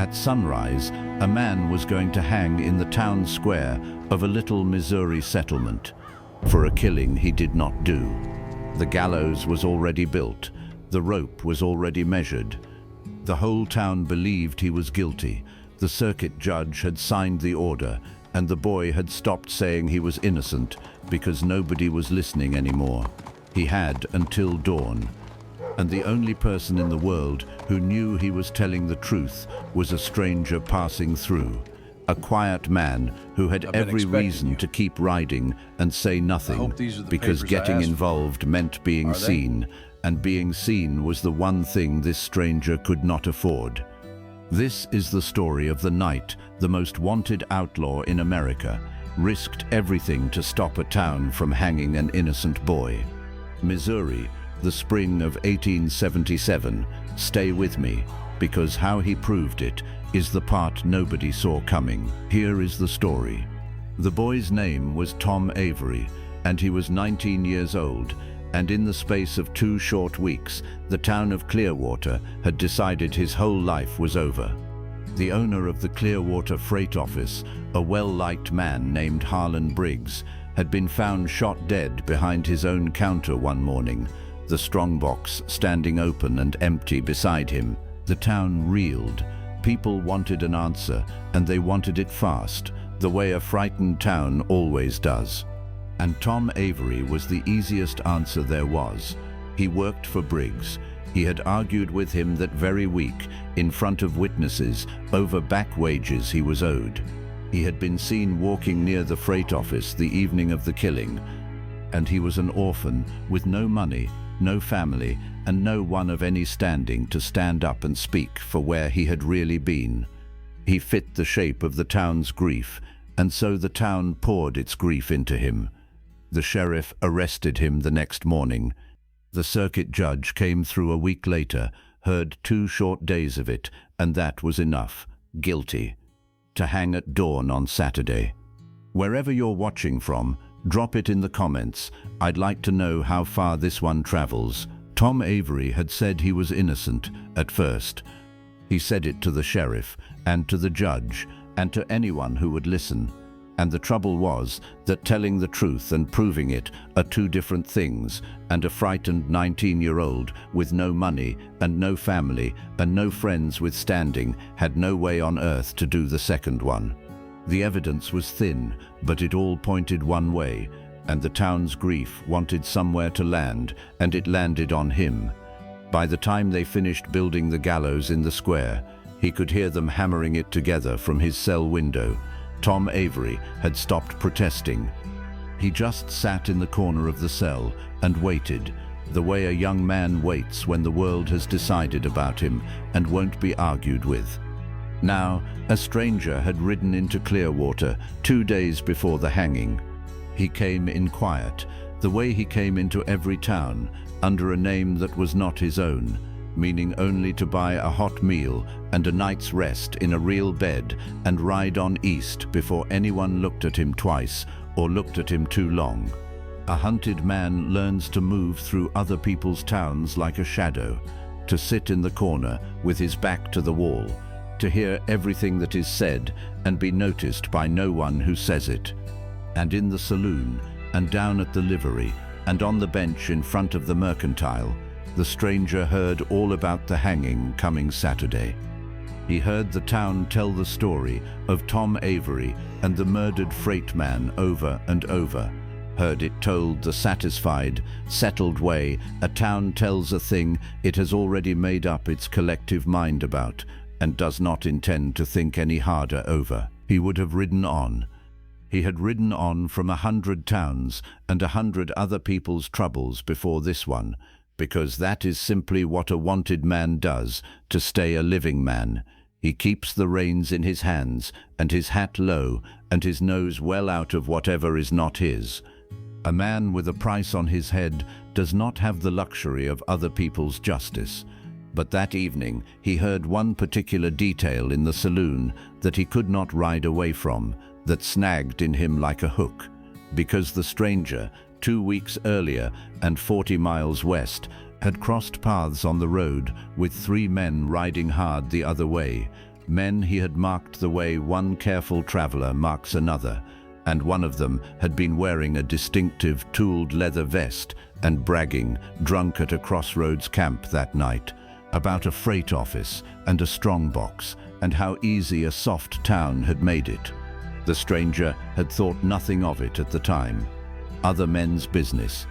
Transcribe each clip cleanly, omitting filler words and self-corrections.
At sunrise, a man was going to hang in the town square of a little Missouri settlement for a killing he did not do. The gallows was already built. The rope was already measured. The whole town believed he was guilty. The circuit judge had signed the order, and the boy had stopped saying he was innocent because nobody was listening anymore. He had until dawn. And the only person in the world who knew he was telling the truth was a stranger passing through. A quiet man who had every reason to keep riding and say nothing, because getting involved meant being seen, and being seen was the one thing this stranger could not afford. This is the story of the night the most wanted outlaw in America risked everything to stop a town from hanging an innocent boy. Missouri, the spring of 1877. Stay with me, because how he proved it is the part nobody saw coming. Here is the story. The boy's name was Tom Avery, and he was 19 years old, and in the space of 2 short weeks, the town of Clearwater had decided his whole life was over. The owner of the Clearwater freight office, a well-liked man named Harlan Briggs, had been found shot dead behind his own counter one morning, the strongbox standing open and empty beside him. The town reeled. People wanted an answer, and they wanted it fast, the way a frightened town always does. And Tom Avery was the easiest answer there was. He worked for Briggs. He had argued with him that very week, in front of witnesses, over back wages he was owed. He had been seen walking near the freight office the evening of the killing, and he was an orphan with no money, no family, and no one of any standing to stand up and speak for where he had really been. He fit the shape of the town's grief, and so the town poured its grief into him. The sheriff arrested him the next morning. The circuit judge came through a week later, heard 2 short days of it, and that was enough. Guilty. To hang at dawn on Saturday. Wherever you're watching from, drop it in the comments. I'd like to know how far this one travels. Tom Avery had said he was innocent at first. He said it to the sheriff, and to the judge, and to anyone who would listen. And the trouble was that telling the truth and proving it are 2 different things, and a frightened 19-year-old with no money and no family and no friends with standing had no way on earth to do the second one. The evidence was thin, but it all pointed one way, and the town's grief wanted somewhere to land, and it landed on him. By the time they finished building the gallows in the square, he could hear them hammering it together from his cell window. Tom Avery had stopped protesting. He just sat in the corner of the cell and waited, the way a young man waits when the world has decided about him and won't be argued with. Now, a stranger had ridden into Clearwater 2 days before the hanging. He came in quiet, the way he came into every town, under a name that was not his own, meaning only to buy a hot meal and a night's rest in a real bed and ride on east before anyone looked at him twice or looked at him too long. A hunted man learns to move through other people's towns like a shadow, to sit in the corner with his back to the wall, to hear everything that is said and be noticed by no one who says it. And in the saloon, and down at the livery, and on the bench in front of the mercantile, the stranger heard all about the hanging coming Saturday. He heard the town tell the story of Tom Avery and the murdered freight man over and over. Heard it told the satisfied, settled way a town tells a thing it has already made up its collective mind about and does not intend to think any harder over. He would have ridden on. He had ridden on from 100 towns and 100 other people's troubles before this one, because that is simply what a wanted man does to stay a living man. He keeps the reins in his hands and his hat low and his nose well out of whatever is not his. A man with a price on his head does not have the luxury of other people's justice. But that evening he heard one particular detail in the saloon that he could not ride away from, that snagged in him like a hook, because the stranger, 2 weeks earlier and 40 miles west, had crossed paths on the road with 3 men riding hard the other way, Men he had marked the way one careful traveler marks another, and one of them had been wearing a distinctive tooled leather vest and bragging, drunk at a crossroads camp that night, about a freight office and a strongbox, and how easy a soft town had made it. The stranger had thought nothing of it at the time. Other men's business.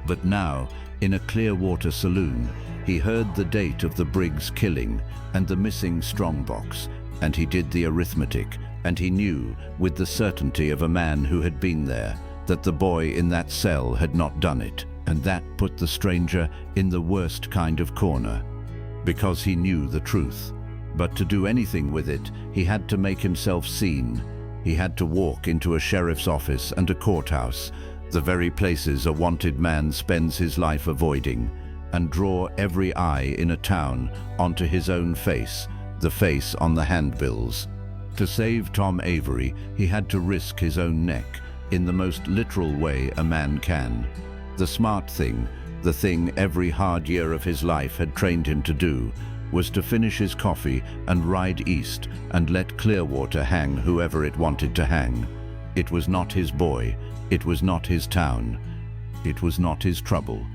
But now, in a Clearwater saloon, he heard the date of the Briggs killing and the missing strongbox, and he did the arithmetic, and he knew, with the certainty of a man who had been there, that the boy in that cell had not done it, and that put the stranger in the worst kind of corner, because he knew the truth. But to do anything with it, he had to make himself seen. He had to walk into a sheriff's office and a courthouse, the very places a wanted man spends his life avoiding, and draw every eye in a town onto his own face, the face on the handbills. To save Tom Avery, he had to risk his own neck, in the most literal way a man can. The smart thing, the thing every hard year of his life had trained him to do, was to finish his coffee and ride east and let Clearwater hang whoever it wanted to hang. It was not his boy, it was not his town, it was not his trouble.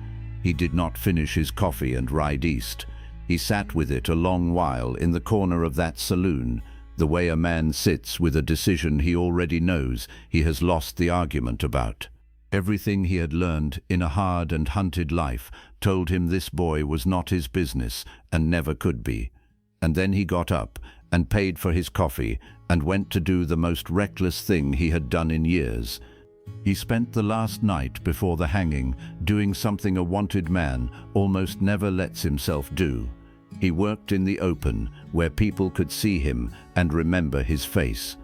He did not finish his coffee and ride east. He sat with it a long while in the corner of that saloon, the way a man sits with a decision he already knows he has lost the argument about. Everything he had learned in a hard and hunted life told him this boy was not his business and never could be. And then he got up and paid for his coffee and went to do the most reckless thing he had done in years. He spent the last night before the hanging doing something a wanted man almost never lets himself do. He worked in the open, where people could see him and remember his face.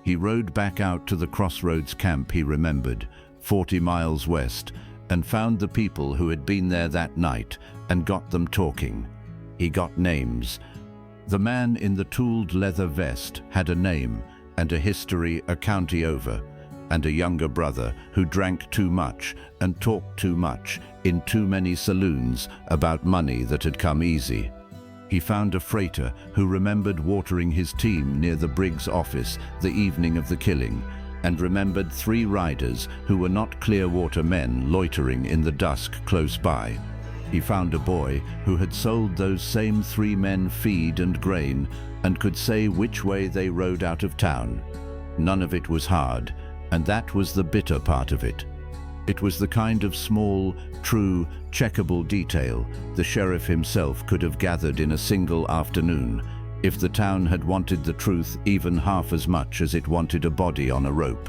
He rode back out to the crossroads camp he remembered, 40 miles west, and found the people who had been there that night and got them talking. He got names. The man in the tooled leather vest had a name and a history a county over, and a younger brother who drank too much and talked too much in too many saloons about money that had come easy. He found a freighter who remembered watering his team near the Briggs office the evening of the killing, and remembered 3 riders who were not Clearwater men loitering in the dusk close by. He found a boy who had sold those same 3 men feed and grain and could say which way they rode out of town. None of it was hard, and that was the bitter part of it. It was the kind of small, true, checkable detail the sheriff himself could have gathered in a single afternoon if the town had wanted the truth even half as much as it wanted a body on a rope.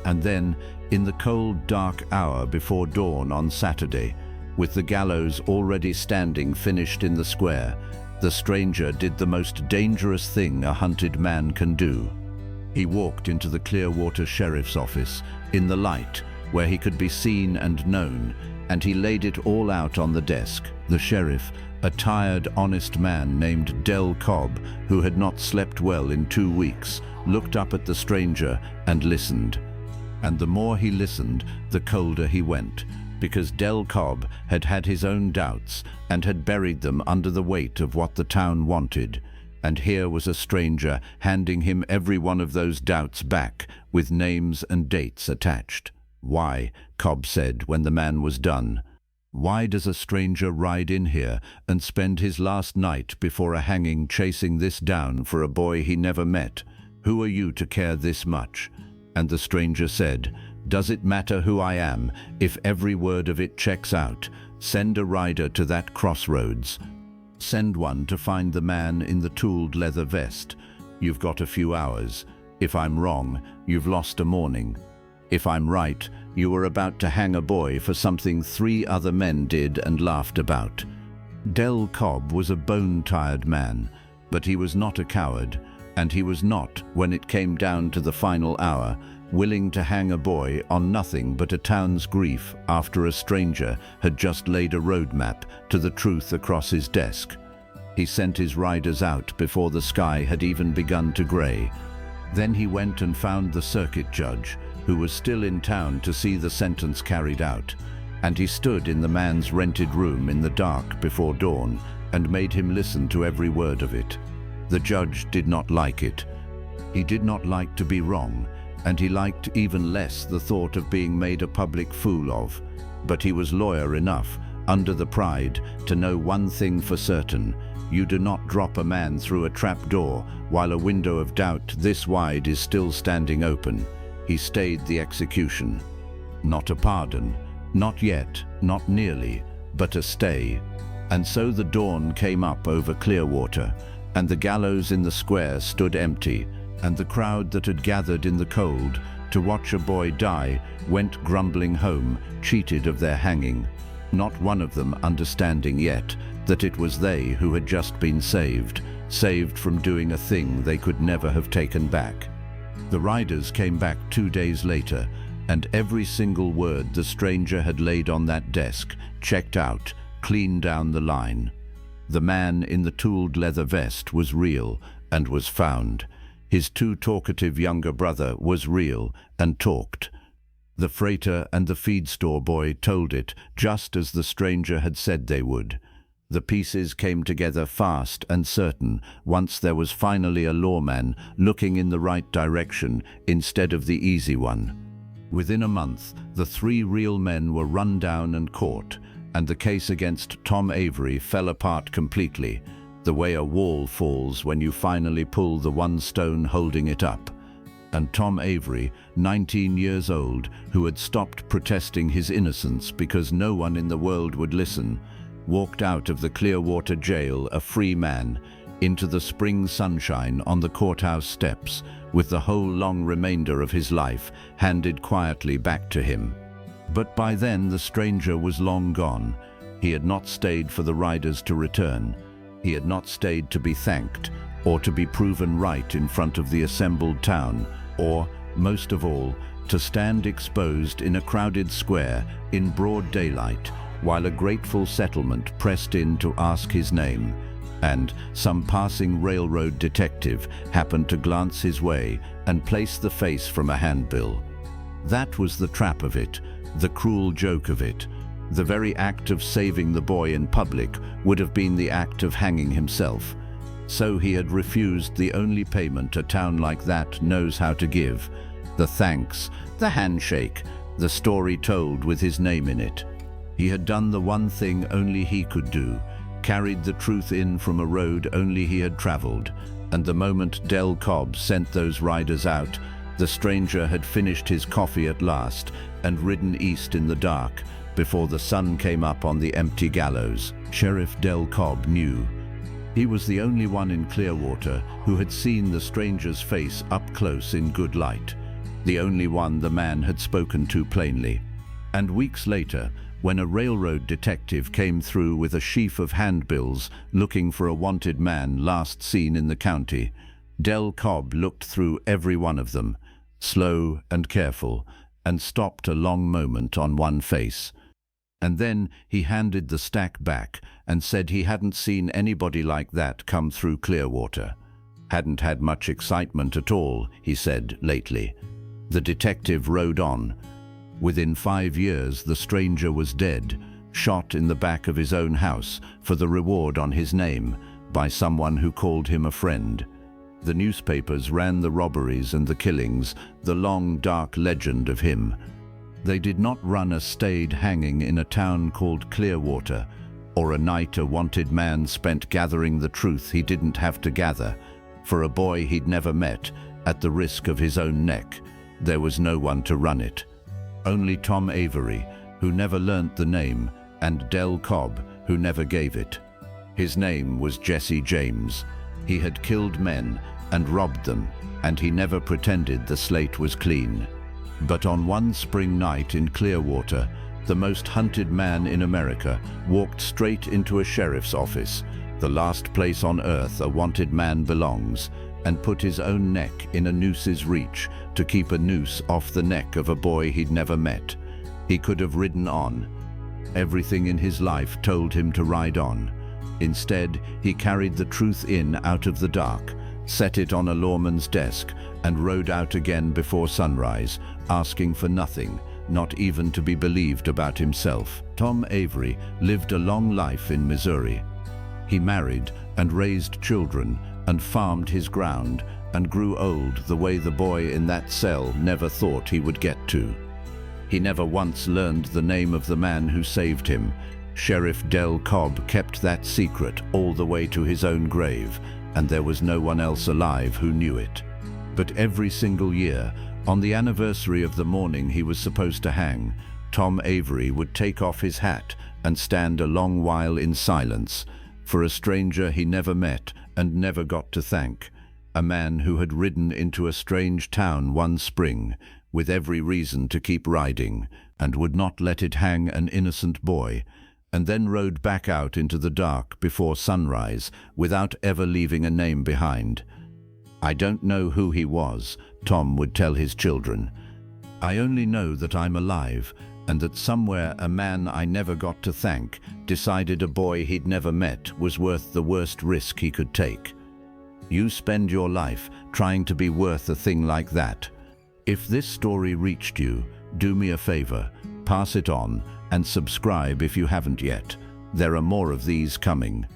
And then, in the cold, dark hour before dawn on Saturday, with the gallows already standing finished in the square, the stranger did the most dangerous thing a hunted man can do. He walked into the Clearwater Sheriff's office, in the light, where he could be seen and known, and he laid it all out on the desk. The sheriff, a tired, honest man named Del Cobb, who had not slept well in 2 weeks, looked up at the stranger and listened. And the more he listened, the colder he went, because Del Cobb had had his own doubts and had buried them under the weight of what the town wanted. And here was a stranger handing him every one of those doubts back, with names and dates attached. "Why," Cobb said when the man was done, "why does a stranger ride in here and spend his last night before a hanging chasing this down for a boy he never met? Who are you to care this much?" And the stranger said, "Does it matter who I am if every word of it checks out? Send a rider to that crossroads. Send one to find the man in the tooled leather vest. You've got a few hours. If I'm wrong, you've lost a morning. If I'm right, you were about to hang a boy for something 3 other men did and laughed about." Del Cobb was a bone-tired man, but he was not a coward, and he was not, when it came down to the final hour, willing to hang a boy on nothing but a town's grief after a stranger had just laid a roadmap to the truth across his desk. He sent his riders out before the sky had even begun to gray. Then he went and found the circuit judge, who was still in town to see the sentence carried out, and he stood in the man's rented room in the dark before dawn and made him listen to every word of it. The judge did not like it. He did not like to be wrong, and he liked even less the thought of being made a public fool of. But he was lawyer enough, under the pride, to know one thing for certain: you do not drop a man through a trap door while a window of doubt this wide is still standing open. He stayed the execution. Not a pardon, not yet, not nearly, but a stay. And so the dawn came up over Clearwater, and the gallows in the square stood empty, and the crowd that had gathered in the cold to watch a boy die went grumbling home, cheated of their hanging, not one of them understanding yet that it was they who had just been saved from doing a thing they could never have taken back. The riders came back 2 days later, and every single word the stranger had laid on that desk, checked out, clean down the line. The man in the tooled leather vest was real and was found. His too talkative younger brother was real and talked. The freighter and the feed store boy told it, just as the stranger had said they would. The pieces came together fast and certain once there was finally a lawman looking in the right direction instead of the easy one. Within a month, the 3 real men were run down and caught, and the case against Tom Avery fell apart completely, the way a wall falls when you finally pull the one stone holding it up. And Tom Avery, 19 years old, who had stopped protesting his innocence because no one in the world would listen, walked out of the Clearwater jail a free man, into the spring sunshine on the courthouse steps, with the whole long remainder of his life handed quietly back to him. But by then the stranger was long gone. He had not stayed for the riders to return. He had not stayed to be thanked, or to be proven right in front of the assembled town, or, most of all, to stand exposed in a crowded square in broad daylight, while a grateful settlement pressed in to ask his name, and some passing railroad detective happened to glance his way and place the face from a handbill. That was the trap of it, the cruel joke of it. The very act of saving the boy in public would have been the act of hanging himself. So he had refused the only payment a town like that knows how to give: the thanks, the handshake, the story told with his name in it. He had done the one thing only he could do, carried the truth in from a road only he had traveled, and the moment Del Cobb sent those riders out, the stranger had finished his coffee at last and ridden east in the dark, before the sun came up on the empty gallows. Sheriff Del Cobb knew. He was the only one in Clearwater who had seen the stranger's face up close in good light, the only one the man had spoken to plainly. And weeks later, when a railroad detective came through with a sheaf of handbills looking for a wanted man last seen in the county, Del Cobb looked through every one of them, slow and careful, and stopped a long moment on one face. And then he handed the stack back and said he hadn't seen anybody like that come through Clearwater. Hadn't had much excitement at all, he said lately. The detective rode on. Within 5 years, the stranger was dead, shot in the back of his own house for the reward on his name by someone who called him a friend. The newspapers ran the robberies and the killings, the long, dark legend of him. They did not run a staid hanging in a town called Clearwater, or a night a wanted man spent gathering the truth he didn't have to gather, for a boy he'd never met, at the risk of his own neck. There was no one to run it. Only Tom Avery, who never learnt the name, and Del Cobb, who never gave it. His name was Jesse James. He had killed men and robbed them, and he never pretended the slate was clean. But on one spring night in Clearwater, the most hunted man in America walked straight into a sheriff's office, the last place on earth a wanted man belongs, and put his own neck in a noose's reach to keep a noose off the neck of a boy he'd never met. He could have ridden on. Everything in his life told him to ride on. Instead, he carried the truth in out of the dark, set it on a lawman's desk, and rode out again before sunrise, asking for nothing, not even to be believed about himself. Tom Avery lived a long life in Missouri. He married and raised children and farmed his ground and grew old the way the boy in that cell never thought he would get to. He never once learned the name of the man who saved him. Sheriff Del Cobb kept that secret all the way to his own grave, and there was no one else alive who knew it. But every single year, on the anniversary of the morning he was supposed to hang, Tom Avery would take off his hat and stand a long while in silence for a stranger he never met and never got to thank, a man who had ridden into a strange town one spring with every reason to keep riding and would not let it hang an innocent boy, and then rode back out into the dark before sunrise without ever leaving a name behind. "I don't know who he was," Tom would tell his children. "I only know that I'm alive, and that somewhere a man I never got to thank decided a boy he'd never met was worth the worst risk he could take." You spend your life trying to be worth a thing like that. If this story reached you, do me a favor, pass it on, and subscribe if you haven't yet. There are more of these coming.